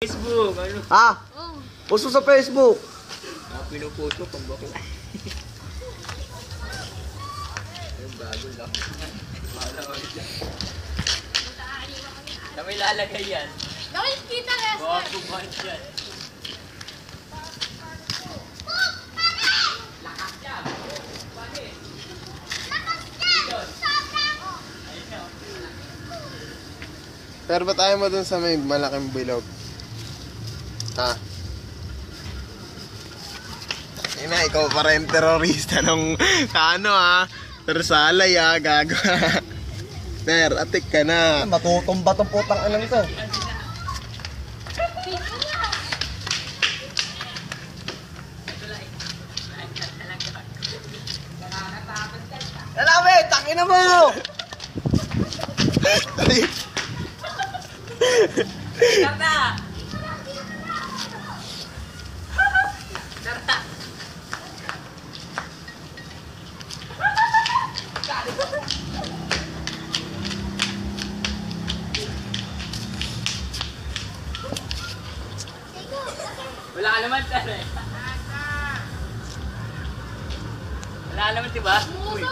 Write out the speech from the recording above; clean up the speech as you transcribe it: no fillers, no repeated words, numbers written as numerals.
Facebook, ano? Ha? Puso sa Facebook. Pinupuso pang bakla. Yung bago lang. Na may lalagay yan. Nakikita ka. Bago ba yan? Pero ba tayo mo dun sa may malaking bilog? Ha? Ina, ikaw pa rin terorista nung ano ha? Tersalay ha, gago. Ter, atik ka na. Matutumba tong putang anong to. Lalawin! Tangina mo! Tarta! Tarta! Wala ka naman, Tare. Wala ka naman, diba? Uy.